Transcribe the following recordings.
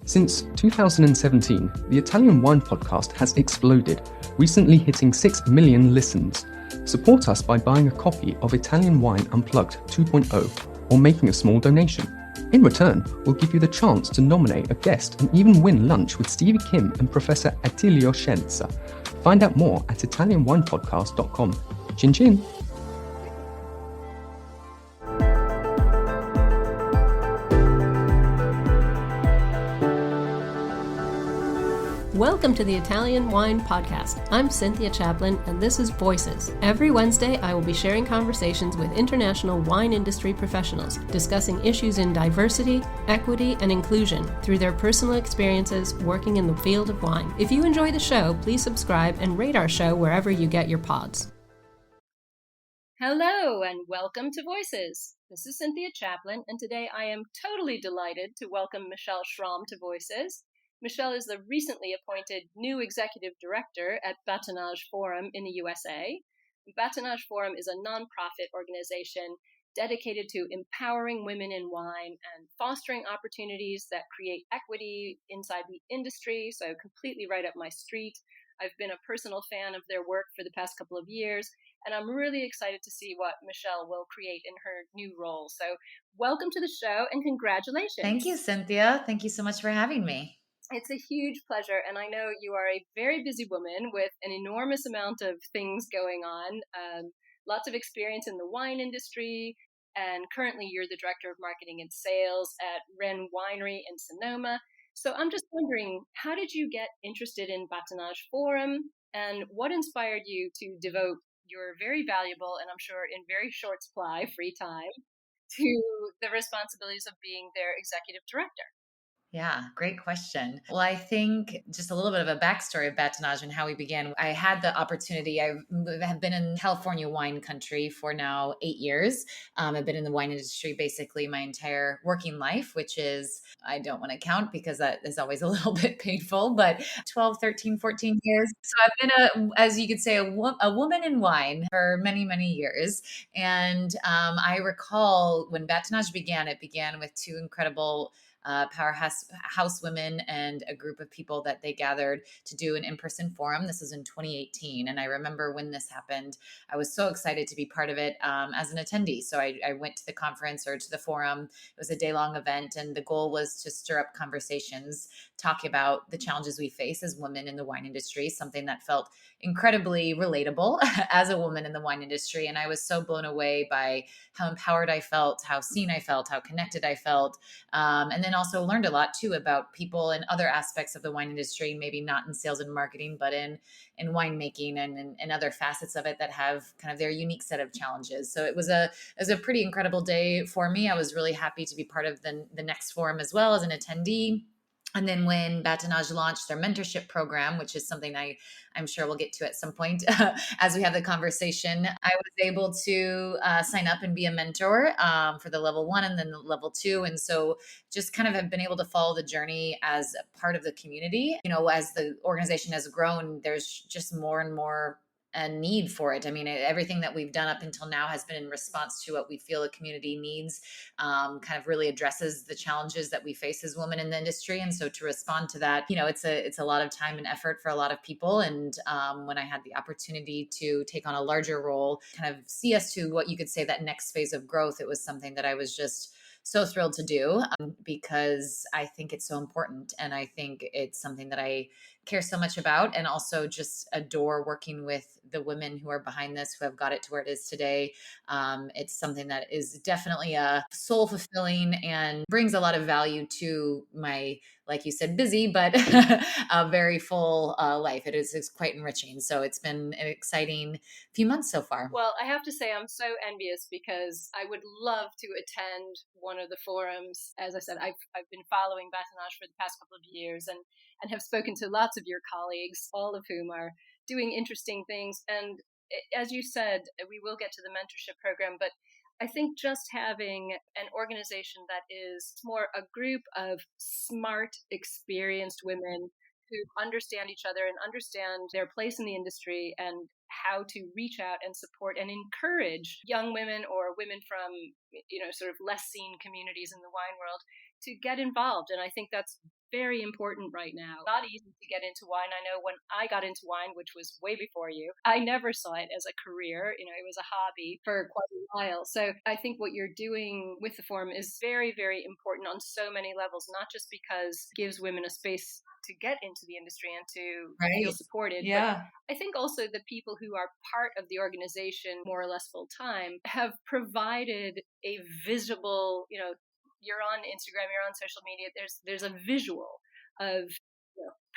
Since 2017, the Italian Wine Podcast has exploded, recently hitting 6 million listens. Support us by buying a copy of Italian Wine Unplugged 2.0 or making a small donation. In return, we'll give you the chance to nominate a guest and even win lunch with Stevie Kim and Professor Attilio Scienza. Find out more at italianwinepodcast.com. Chin chin! Welcome to the Italian Wine Podcast. I'm Cynthia Chaplin, and this is Voices. Every Wednesday, I will be sharing conversations with international wine industry professionals, discussing issues in diversity, equity, and inclusion through their personal experiences working in the field of wine. If you enjoy the show, please subscribe and rate our show wherever you get your pods. Hello, and welcome to Voices. This is Cynthia Chaplin, and today I am totally delighted to welcome Michelle Schromm to Voices. Michelle is the recently appointed new executive director at Bâtonnage Forum in the USA. Bâtonnage Forum is a nonprofit organization dedicated to empowering women in wine and fostering opportunities that create equity inside the industry, so completely right up my street. I've been a personal fan of their work for the past couple of years, and I'm really excited to see what Michelle will create in her new role. So welcome to the show and congratulations. Thank you, Cynthia. Thank you so much for having me. It's a huge pleasure, and I know you are a very busy woman with an enormous amount of things going on, lots of experience in the wine industry, and currently you're the Director of Marketing and Sales at RAEN Winery in Sonoma. So I'm just wondering, how did you get interested in Bâtonnage Forum, and what inspired you to devote your very valuable, and I'm sure in very short supply, free time to the responsibilities of being their executive director? Yeah, great question. Well, I think just a little bit of a backstory of Bâtonnage and how we began. I had the opportunity. I have been in California wine country for now 8 years. I've been in the wine industry basically my entire working life, which is, I don't want to count because that is always a little bit painful, but 12, 13, 14 years. So I've been, as you could say, a woman in wine for many, many years. And I recall when Bâtonnage began, it began with two incredible powerhouse house women and a group of people that they gathered to do an in-person forum. This was in 2018. And I remember when this happened, I was so excited to be part of it as an attendee. So I went to the conference or to the forum. It was a day-long event. And the goal was to stir up conversations, talk about the challenges we face as women in the wine industry, something that felt incredibly relatable as a woman in the wine industry. And I was so blown away by how empowered I felt, how seen I felt, how connected I felt. And then also learned a lot too about people in other aspects of the wine industry, maybe not in sales and marketing, but in winemaking and in other facets of it that have kind of their unique set of challenges. So it was a pretty incredible day for me. I was really happy to be part of the next forum as well as an attendee. And then when Bâtonnage launched their mentorship program, which is something I'm sure we'll get to at some point as we have the conversation, I was able to sign up and be a mentor for the level 1 and then the level 2. And so just kind of have been able to follow the journey as a part of the community. You know, as the organization has grown, there's just more and more a need for it. I mean, everything that we've done up until now has been in response to what we feel the community needs, kind of really addresses the challenges that we face as women in the industry. And so to respond to that, you know, it's a lot of time and effort for a lot of people. And when I had the opportunity to take on a larger role, kind of see us to what you could say that next phase of growth, it was something that I was just so thrilled to do because I think it's so important. And I think it's something that I care so much about, and also just adore working with the women who are behind this, who have got it to where it is today. It's something that is definitely a soul fulfilling and brings a lot of value to my, like you said, busy, but a very full life. It's quite enriching. So it's been an exciting few months so far. Well, I have to say I'm so envious because I would love to attend one of the forums. As I said, I've been following Bâtonnage for the past couple of years and have spoken to lots of your colleagues, all of whom are doing interesting things. And as you said, we will get to the mentorship program, but I think just having an organization that is more a group of smart, experienced women who understand each other and understand their place in the industry and how to reach out and support and encourage young women or women from, sort of less seen communities in the wine world to get involved. And I think that's very important right now. Not easy to get into wine. I know when I got into wine, which was way before you, I never saw it as a career. It was a hobby for quite a while. So I think what you're doing with the forum is very, very important on so many levels, not just because it gives women a space to get into the industry and to feel Right. supported, but Yeah. I think also the people who are part of the organization more or less full time have provided a visible, you're on Instagram, you're on social media, there's a visual of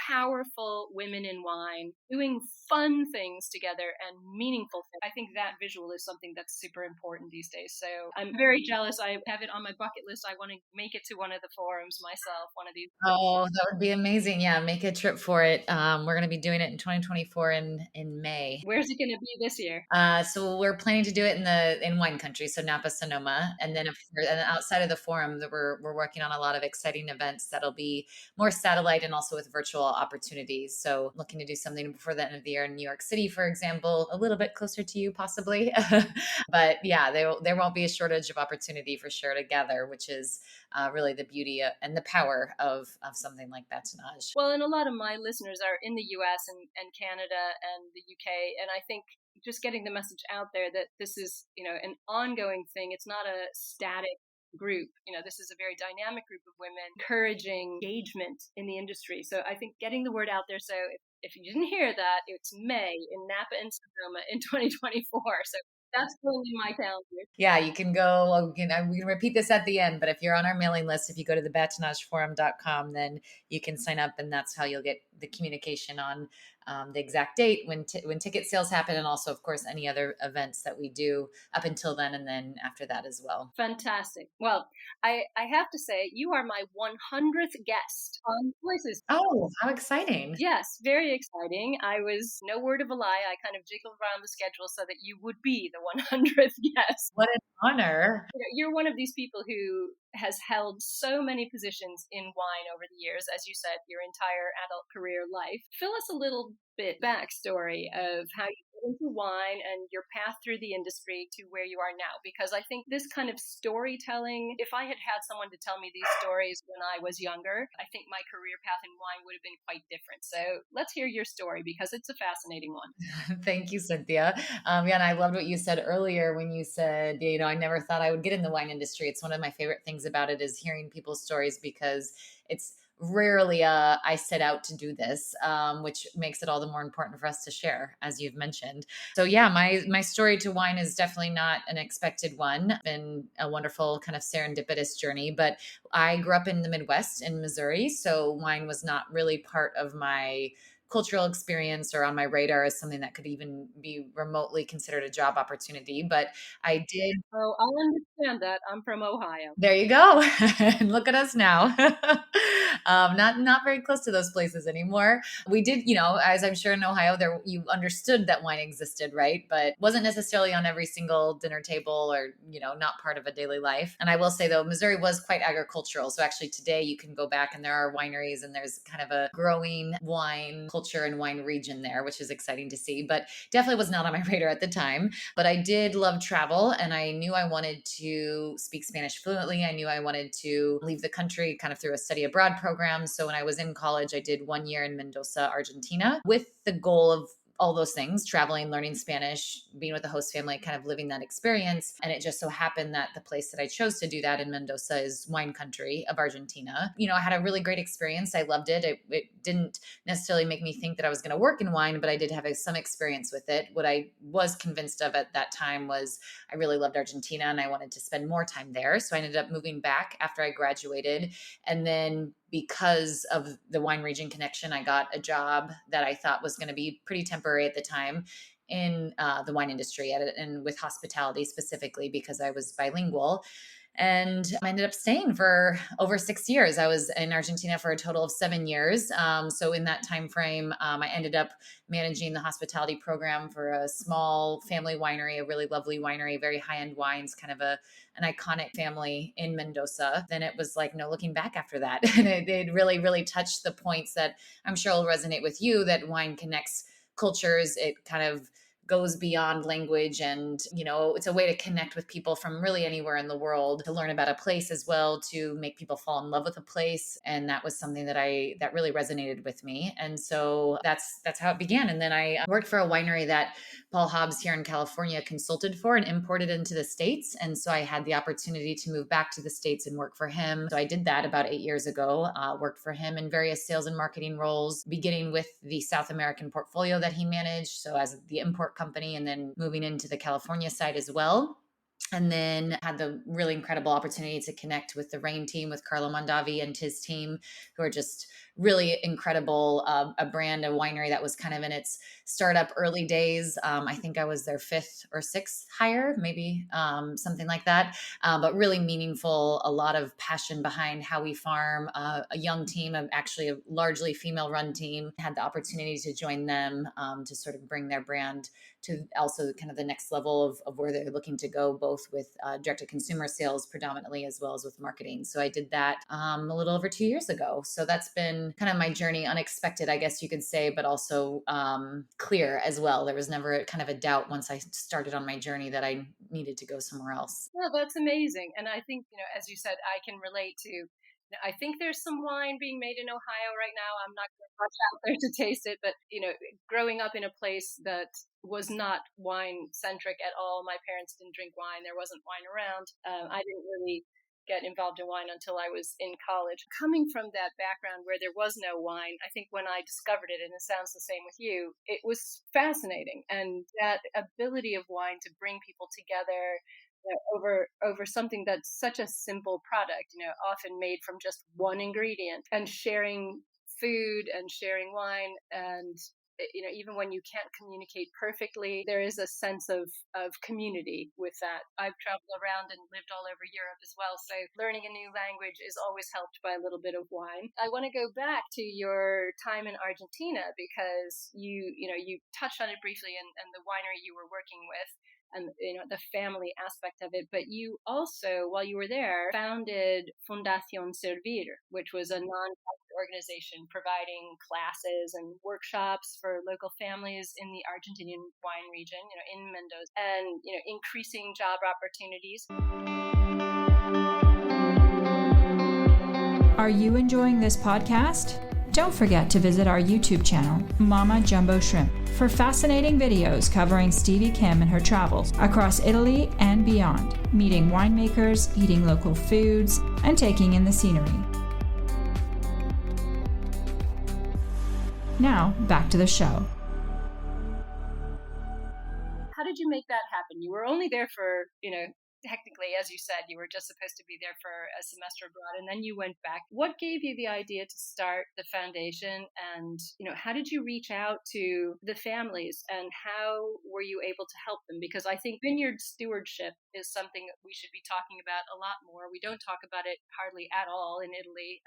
powerful women in wine doing fun things together and meaningful things. I think that visual is something that's super important these days. So I'm very jealous. I have it on my bucket list. I want to make it to one of the forums myself, one of these. Oh, that would be amazing. Yeah, make a trip for it. We're going to be doing it in 2024 in May. Where's it going to be this year? So we're planning to do it in wine country, so Napa, Sonoma, and then outside of the forum, we're working on a lot of exciting events that'll be more satellite and also with virtual opportunities. So looking to do something before the end of the year in New York City, for example, a little bit closer to you possibly, but yeah, there won't be a shortage of opportunity for sure to gather, which is really the beauty and the power of something like Bâtonnage. Well, and a lot of my listeners are in the US and Canada and the UK. And I think just getting the message out there that this is, an ongoing thing. It's not a static group. This is a very dynamic group of women encouraging engagement in the industry. So I think getting the word out there. So if you didn't hear that, it's May in Napa and Sonoma in 2024. So that's going in my calendar. Yeah, you can go, we can repeat this at the end, but if you're on our mailing list, if you go to the bâtonnageforum.com, then you can sign up and that's how you'll get the communication on the exact date when ticket sales happen. And also, of course, any other events that we do up until then. And then after that as well. Fantastic. Well, I have to say, you are my 100th guest on Voices. Oh, how exciting. Yes, very exciting. I was no word of a lie. I kind of jiggled around the schedule so that you would be the 100th guest. What an honor. You're one of these people who has held so many positions in wine over the years, as you said, your entire adult career life. Fill us a little bit backstory of how you got into wine and your path through the industry to where you are now, because I think this kind of storytelling, if I had had someone to tell me these stories when I was younger, I think my career path in wine would have been quite different. So let's hear your story because it's a fascinating one. Thank you, Cynthia. Yeah, and I loved what you said earlier when you said, I never thought I would get in the wine industry. It's one of my favorite things about it is hearing people's stories because it's rarely I set out to do this, which makes it all the more important for us to share, as you've mentioned. So yeah, my story to wine is definitely not an expected one. It's been a wonderful kind of serendipitous journey, but I grew up in the Midwest in Missouri, so wine was not really part of my cultural experience or on my radar as something that could even be remotely considered a job opportunity. But I did. Oh, I understand that. I'm from Ohio. There you go. And look at us now. Not very close to those places anymore. We did, as I'm sure in Ohio, you understood that wine existed, right? But wasn't necessarily on every single dinner table or, not part of a daily life. And I will say though, Missouri was quite agricultural. So actually today you can go back and there are wineries and there's kind of a growing wine culture and wine region there, which is exciting to see, but definitely was not on my radar at the time. But I did love travel and I knew I wanted to speak Spanish fluently. I knew I wanted to leave the country kind of through a study abroad program. So when I was in college, I did 1 year in Mendoza, Argentina, with the goal of all those things, traveling, learning Spanish, being with the host family, kind of living that experience. And it just so happened that the place that I chose to do that in Mendoza is wine country of Argentina. I had a really great experience. I loved it. It didn't necessarily make me think that I was going to work in wine, but I did have some experience with it. What I was convinced of at that time was I really loved Argentina and I wanted to spend more time there. So I ended up moving back after I graduated. And then because of the wine region connection, I got a job that I thought was going to be pretty temporary at the time in the wine industry and with hospitality specifically because I was bilingual. And I ended up staying for over 6 years. I was in Argentina for a total of 7 years. So in that time frame, I ended up managing the hospitality program for a small family winery, a really lovely winery, very high-end wines, kind of an iconic family in Mendoza. Then it was like no looking back after that. And it really, really touched the points that I'm sure will resonate with you, that wine connects cultures. It kind of goes beyond language. And, it's a way to connect with people from really anywhere in the world, to learn about a place as well, to make people fall in love with a place. And that was something that really resonated with me. And so that's how it began. And then I worked for a winery that Paul Hobbs here in California consulted for and imported into the States. And so I had the opportunity to move back to the States and work for him. So I did that about 8 years ago, worked for him in various sales and marketing roles, beginning with the South American portfolio that he managed, so as the import company, and then moving into the California side as well. And then had the really incredible opportunity to connect with the RAEN team, with Carlo Mondavi and his team, who are just really incredible. A brand, a winery that was kind of in its startup early days. I think I was their 5th or 6th hire, maybe something like that. But really meaningful, a lot of passion behind how we farm. A young team, actually a largely female-run team. Had the opportunity to join them to sort of bring their brand to also kind of the next level of where they're looking to go, both with direct-to-consumer sales predominantly, as well as with marketing. So I did that a little over 2 years ago. So that's been kind of my journey, unexpected, I guess you could say, but also clear as well. There was never kind of a doubt once I started on my journey that I needed to go somewhere else. Well, that's amazing. And I think, as you said, I can relate to. I think there's some wine being made in Ohio right now. I'm not going to rush out there to taste it, but growing up in a place that was not wine centric at all. My parents didn't drink wine. There wasn't wine around. I didn't really get involved in wine until I was in college. Coming from that background where there was no wine, I think when I discovered it, and it sounds the same with you, it was fascinating. And that ability of wine to bring people together, over something that's such a simple product, often made from just one ingredient, and sharing food and sharing wine. And even when you can't communicate perfectly, there is a sense of community with that. I've traveled around and lived all over Europe as well, so learning a new language is always helped by a little bit of wine. I want to go back to your time in Argentina, because you touched on it briefly, and the winery you were working with, and the family aspect of it. But you also, while you were there, founded Fundación Servir, which was a nonprofit organization providing classes and workshops for local families in the Argentinian wine region, in Mendoza, and increasing job opportunities. Are you enjoying this podcast? Don't forget to visit our YouTube channel, Mama Jumbo Shrimp, for fascinating videos covering Stevie Kim and her travels across Italy and beyond, meeting winemakers, eating local foods, and taking in the scenery. Now, back to the show. How did you make that happen? You were only there for, technically, as you said, you were just supposed to be there for a semester abroad, and then you went back. What gave you the idea to start the foundation? And, how did you reach out to the families, and how were you able to help them? Because I think vineyard stewardship is something that we should be talking about a lot more. We don't talk about it hardly at all in Italy.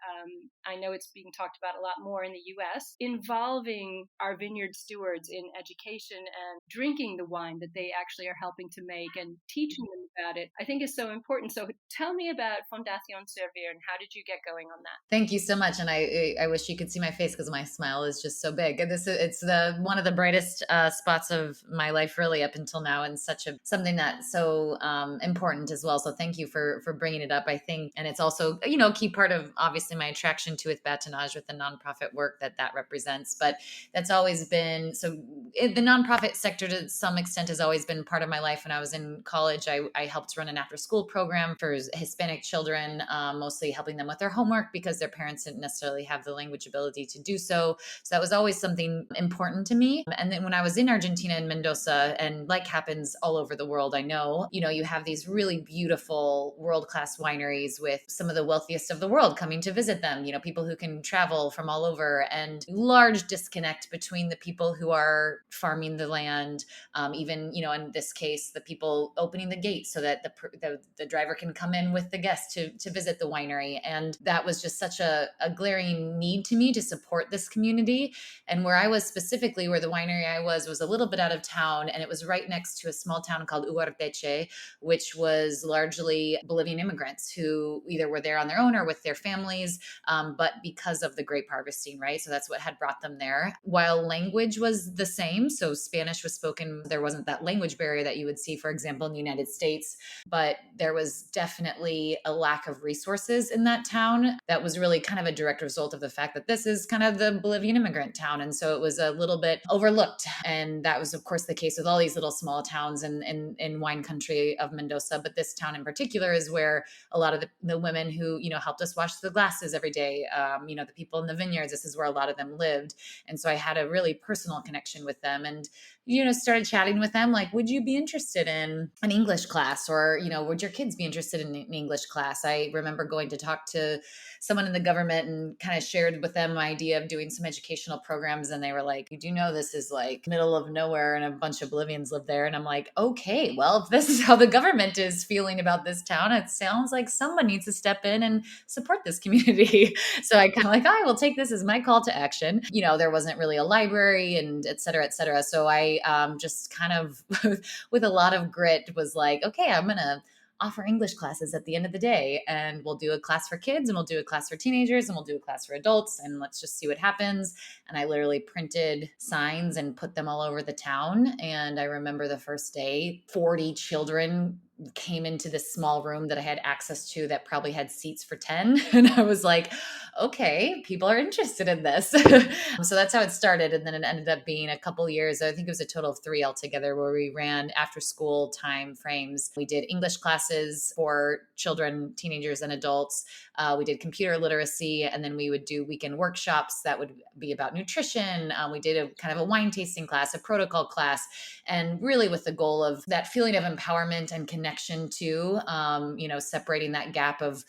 I know it's being talked about a lot more in the US, involving our vineyard stewards in education and drinking the wine that they actually are helping to make, and teaching them about it, I think is so important. So tell me about Fundación Servir, and how did you get going on that? Thank you so much. And I wish you could see my face, because my smile is just so big. And it's one of the brightest spots of my life, really, up until now, and something that's so important as well. So thank you for bringing it up, I think. And it's also, a key part of, obviously, my attraction to with Bâtonnage, with the nonprofit work that represents. But that's always been, the nonprofit sector to some extent has always been part of my life. When I was in college, I helped run an after-school program for Hispanic children, mostly helping them with their homework, because their parents didn't necessarily have the language ability to do so. So that was always something important to me. And then when I was in Argentina, in Mendoza, and like happens all over the world, I know, you have these really beautiful world-class wineries with some of the wealthiest of the world coming to visit them, people who can travel from all over, and large disconnect between the people who are farming the land, even, in this case, the people opening the gates so that the driver can come in with the guest to visit the winery. And that was just such a glaring need to me to support this community. And where I was specifically, where the winery I was a little bit out of town, and it was right next to a small town called Uarteche, which was largely Bolivian immigrants who either were there on their own or with their families, but because of the grape harvesting, right? So that's what had brought them there. While language was the same, so Spanish was spoken, there wasn't that language barrier that you would see, for example, in the United States, but there was definitely a lack of resources in that town. That was really kind of a direct result of the fact that this is kind of the Bolivian immigrant town. And so it was a little bit overlooked. And that was, of course, the case with all these little small towns in wine country of Mendoza. But this town in particular is where a lot of the women who, helped us wash the glasses every day, the people in the vineyards, this is where a lot of them lived. And so I had a really personal connection with them and, started chatting with them. Like, would you be interested in an English class? Or, would your kids be interested in an English class? I remember going to talk to someone in the government and kind of shared with them my idea of doing some educational programs. And they were like, you do know this is like middle of nowhere and a bunch of Bolivians live there. And I'm like, okay, well, if this is how the government is feeling about this town, it sounds like someone needs to step in and support this community. So I kind of like, I will take this as my call to action. There wasn't really a library and et cetera, et cetera. So I just kind of with a lot of grit was like, okay, I'm going to offer English classes at the end of the day, and we'll do a class for kids and we'll do a class for teenagers and we'll do a class for adults, and let's just see what happens. And I literally printed signs and put them all over the town. And I remember the first day, 40 children came into this small room that I had access to that probably had seats for 10. And I was like, okay, people are interested in this. So that's how it started. And then it ended up being a couple years. I think it was a total of 3 altogether, where we ran after school time frames. We did English classes for children, teenagers, and adults. We did computer literacy, and then we would do weekend workshops that would be about nutrition. We did a kind of a wine tasting class, a protocol class, and really with the goal of that feeling of empowerment and connection to, separating that gap of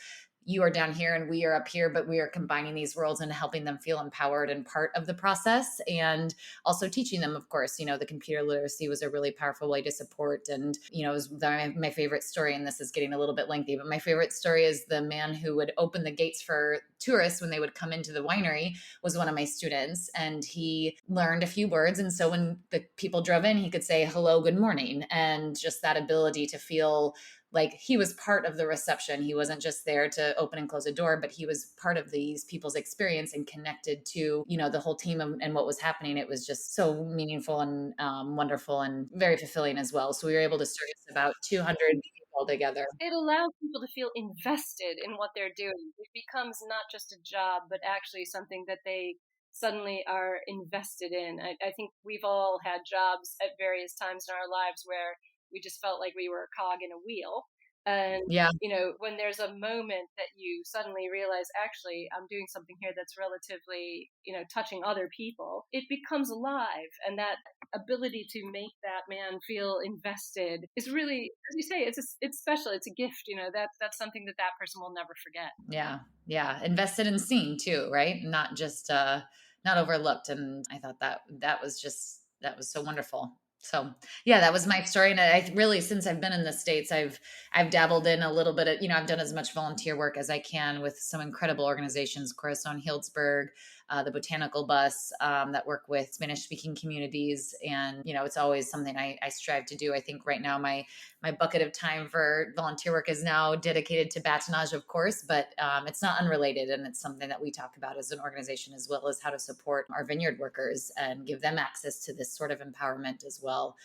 you are down here and we are up here, but we are combining these worlds and helping them feel empowered and part of the process. And also teaching them, of course, the computer literacy was a really powerful way to support. And, it was my favorite story, and this is getting a little bit lengthy, but my favorite story is the man who would open the gates for tourists when they would come into the winery was one of my students, and he learned a few words. And so when the people drove in, he could say, hello, good morning. And just that ability to feel like he was part of the reception. He wasn't just there to open and close a door, but he was part of these people's experience and connected to, the whole team and what was happening. It was just so meaningful and wonderful and very fulfilling as well. So we were able to service about 200 people together. It allows people to feel invested in what they're doing. It becomes not just a job, but actually something that they suddenly are invested in. I think we've all had jobs at various times in our lives where we just felt like we were a cog in a wheel. And, yeah, when there's a moment that you suddenly realize, actually, I'm doing something here that's relatively, touching other people, it becomes alive. And that ability to make that man feel invested is really, as you say, it's special. It's a gift, that's something that person will never forget. Yeah. Yeah. Invested and seen too, right? Not just, not overlooked. And I thought that was so wonderful. So yeah, that was my story. And I really, since I've been in the States, I've dabbled in a little bit of, I've done as much volunteer work as I can with some incredible organizations, Corazon Healdsburg, the Botanical Bus, that work with Spanish speaking communities. And, it's always something I strive to do. I think right now my bucket of time for volunteer work is now dedicated to Bâtonnage, of course, but it's not unrelated. And it's something that we talk about as an organization, as well as how to support our vineyard workers and give them access to this sort of empowerment as well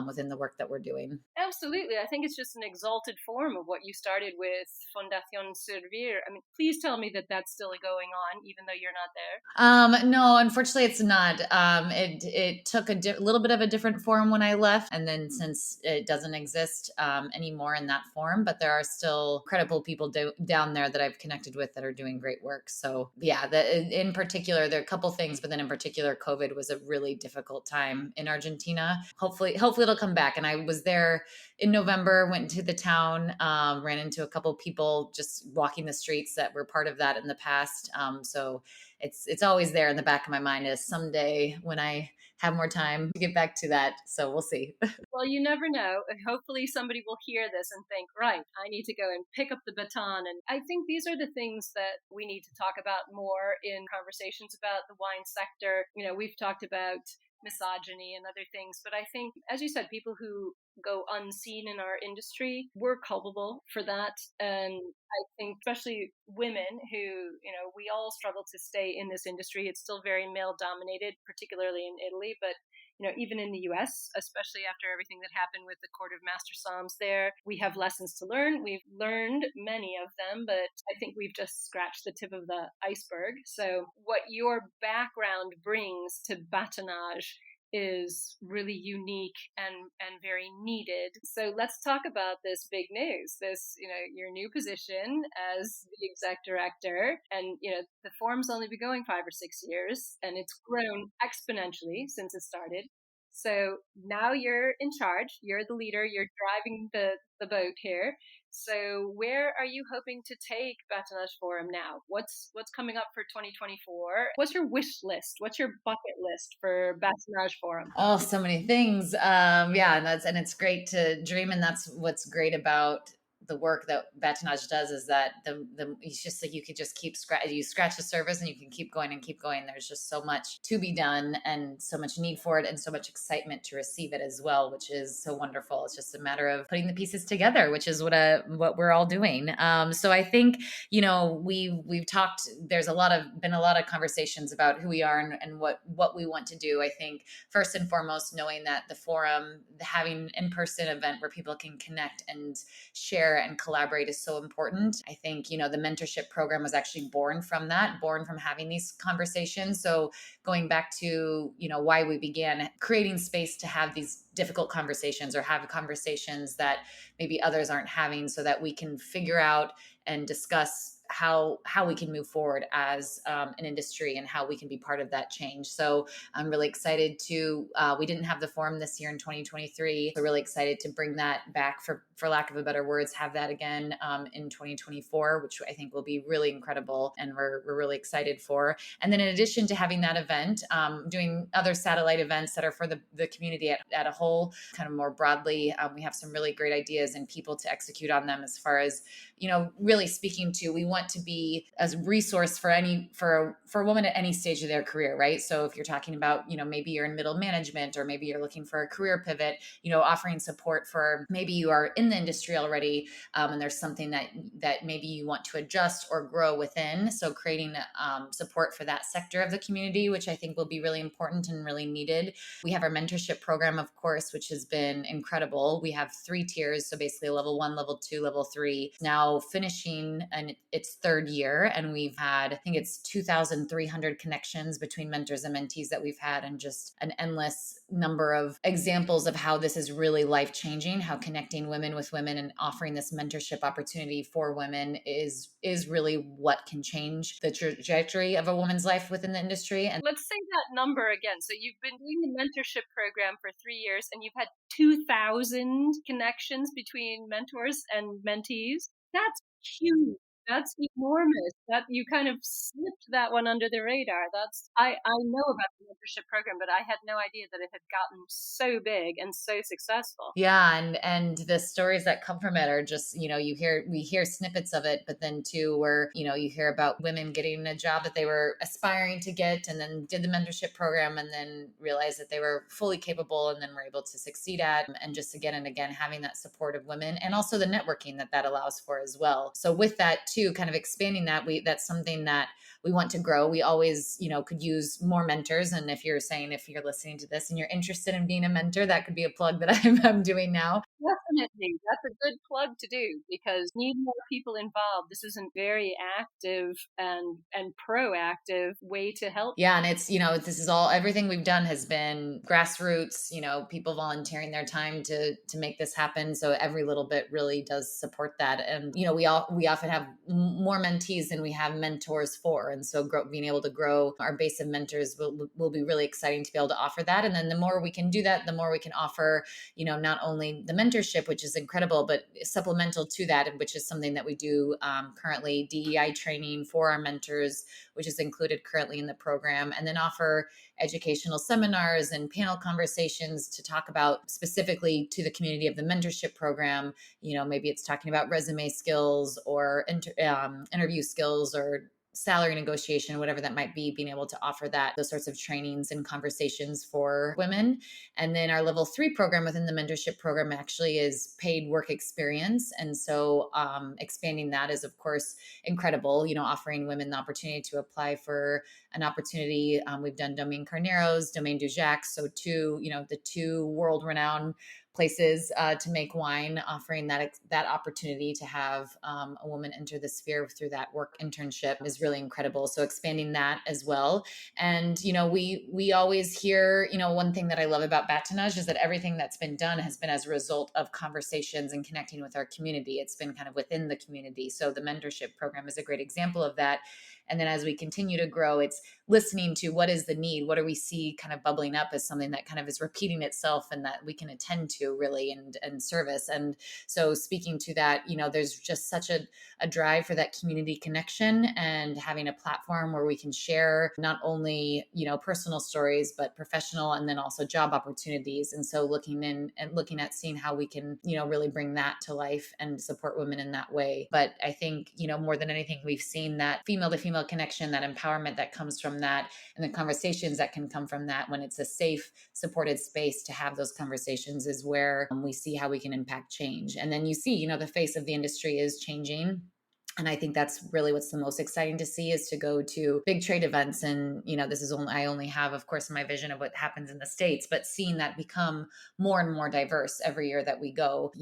within the work that we're doing. Absolutely. I think it's just an exalted form of what you started with Fundación Servir. I mean, please tell me that that's still going on, even though you're not there. No, unfortunately it's not. It took a little bit of a different form when I left. And then since it doesn't exist anymore in that form, but there are still credible people down there that I've connected with that are doing great work. So yeah, in particular, there are a couple things, but then in particular, COVID was a really difficult time in Argentina. Hopefully it'll come back. And I was there in November, went to the town, ran into a couple people just walking the streets that were part of that in the past. So it's always there in the back of my mind is someday when I have more time to get back to that. So we'll see. Well, you never know. Hopefully somebody will hear this and think, right, I need to go and pick up the baton. And I think these are the things that we need to talk about more in conversations about the wine sector. You know, we've talked about misogyny and other things, but I think, as you said, people who go unseen in our industry, we're culpable for that. And I think especially women who, you know, we all struggle to stay in this industry. It's still very male dominated, particularly in Italy, but you know, even in the US, especially after everything that happened with the Court of Master Somms there, we have lessons to learn. We've learned many of them, but I think we've just scratched the tip of the iceberg. So what your background brings to Bâtonnage is really unique and very needed. So let's talk about this big news, this, you know, your new position as the exec director. And, you know, the forum's only been going 5 or 6 years and it's grown exponentially since it started. So now you're in charge, you're the leader, you're driving the boat here. So where are you hoping to take Bâtonnage Forum now? What's coming up for 2024? What's your wish list? What's your bucket list for Bâtonnage Forum? Oh, so many things. Yeah, and it's great to dream, and that's what's great about the work that Bâtonnage does is that it's just like you could just keep scratch the surface and you can keep going and keep going. There's just so much to be done and so much need for it and so much excitement to receive it as well, which is so wonderful. It's just a matter of putting the pieces together, which is what we're all doing. So I think, you know, we've talked, there's been a lot of conversations about who we are and what we want to do. I think first and foremost, knowing that the forum, having in-person event where people can connect and share and collaborate is so important. I think, you know, the mentorship program was actually born from having these conversations. So going back to, you know, why we began creating space to have these difficult conversations or have conversations that maybe others aren't having so that we can figure out and discuss how we can move forward as an industry and how we can be part of that change. So I'm really excited we didn't have the forum this year in 2023. So really excited to bring that back for lack of a better words, have that again in 2024, which I think will be really incredible and we're really excited for. And then in addition to having that event, doing other satellite events that are for the community at a whole, kind of more broadly, we have some really great ideas and people to execute on them as far as, you know, really speaking to, we want to be as a resource for a woman at any stage of their career, right? So if you're talking about, you know, maybe you're in middle management or maybe you're looking for a career pivot, you know, offering support for maybe you are in the industry already and there's something that maybe you want to adjust or grow within. So creating support for that sector of the community, which I think will be really important and really needed. We have our mentorship program, of course, which has been incredible. We have 3 tiers. So basically level 1, level 2, level 3, now finishing its 3rd year. And we've had, I think it's 2,300 connections between mentors and mentees that we've had, and just an endless number of examples of how this is really life-changing, how connecting women with women and offering this mentorship opportunity for women is really what can change the trajectory of a woman's life within the industry. And let's say that number again. So you've been doing the mentorship program for 3 years and you've had 2,000 connections between mentors and mentees. That's huge. That's enormous. That you kind of slipped that one under the radar. I know about the mentorship program, but I had no idea that it had gotten so big and so successful. Yeah, and the stories that come from it are just, you know, we hear snippets of it, but then too, where, you know, you hear about women getting a job that they were aspiring to get and then did the mentorship program and then realized that they were fully capable and then were able to succeed at, and just again and again having that support of women and also the networking that allows for as well. So with that too, kind of expanding that's something that we want to grow. We always, you know, could use more mentors. And if you're listening to this and you're interested in being a mentor, that could be a plug that I'm doing now. Definitely. That's a good plug to do because we need more people involved. This is a very active and proactive way to help. Yeah. And it's, you know, everything we've done has been grassroots, you know, people volunteering their time to make this happen. So every little bit really does support that. And, you know, we often have more mentees than we have mentors for. And so being able to grow our base of mentors will be be really exciting to be able to offer that. And then the more we can do that, the more we can offer, not only the mentorship, which is incredible, but supplemental to that, which is something that we do currently, DEI training for our mentors, which is included currently in the program, and then offer educational seminars and panel conversations to talk about specifically to the community of the mentorship program. Maybe it's talking about resume skills or interview skills or salary negotiation, whatever that might be, being able to offer those sorts of trainings and conversations for women. And then our level 3 program within the mentorship program actually is paid work experience. And so expanding that is, of course, incredible, offering women the opportunity to apply for an opportunity. We've done Domaine Carneros, Domaine du Jacques. So the two world-renowned places to make wine, offering that opportunity to have a woman enter the sphere through that work internship is really incredible. So expanding that as well. And, we always hear, one thing that I love about Bâtonnage is that everything that's been done has been as a result of conversations and connecting with our community. It's been kind of within the community. So the mentorship program is a great example of that. And then as we continue to grow, it's listening to what is the need, what do we see kind of bubbling up as something that kind of is repeating itself and that we can attend to really and service. And so speaking to that, there's just such a drive for that community connection and having a platform where we can share not only, personal stories, but professional and then also job opportunities. And so looking at seeing how we can, really bring that to life and support women in that way. But I think, more than anything, we've seen that female to female connection, that empowerment that comes from that and the conversations that can come from that when it's a safe, supported space to have those conversations is where we see how we can impact change. And then you see, the face of the industry is changing. And I think that's really what's the most exciting to see is to go to big trade events. And, I only have, of course, my vision of what happens in the States, but seeing that become more and more diverse every year that we go,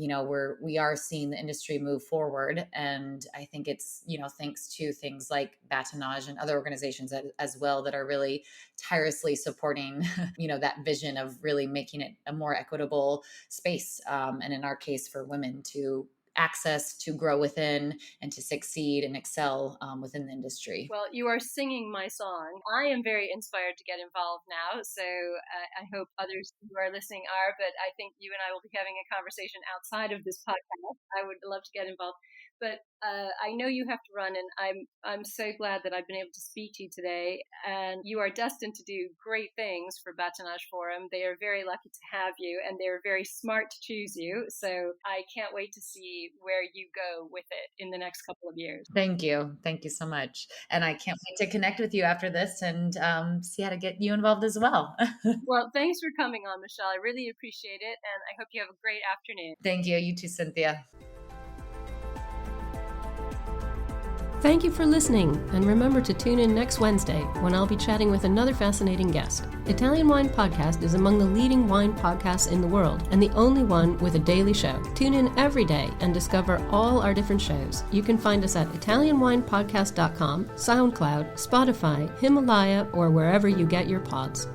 we are seeing the industry move forward. And I think it's, thanks to things like Bâtonnage and other organizations as well that are really tirelessly supporting, that vision of really making it a more equitable space. And in our case, for women to access to grow within and to succeed and excel within the industry. Well, you are singing my song. I am very inspired to get involved now, so I hope others who are listening are, but I think you and I will be having a conversation outside of this podcast. I would love to get involved. But I know you have to run, and I'm so glad that I've been able to speak to you today. And you are destined to do great things for Bâtonnage Forum. They are very lucky to have you, and they're very smart to choose you. So I can't wait to see where you go with it in the next couple of years. Thank you. Thank you so much. And I can't wait to connect with you after this and see how to get you involved as well. Well, thanks for coming on, Michelle. I really appreciate it. And I hope you have a great afternoon. Thank you. You too, Cynthia. Thank you for listening, and remember to tune in next Wednesday when I'll be chatting with another fascinating guest. Italian Wine Podcast is among the leading wine podcasts in the world and the only one with a daily show. Tune in every day and discover all our different shows. You can find us at ItalianWinePodcast.com, SoundCloud, Spotify, Himalaya, or wherever you get your pods.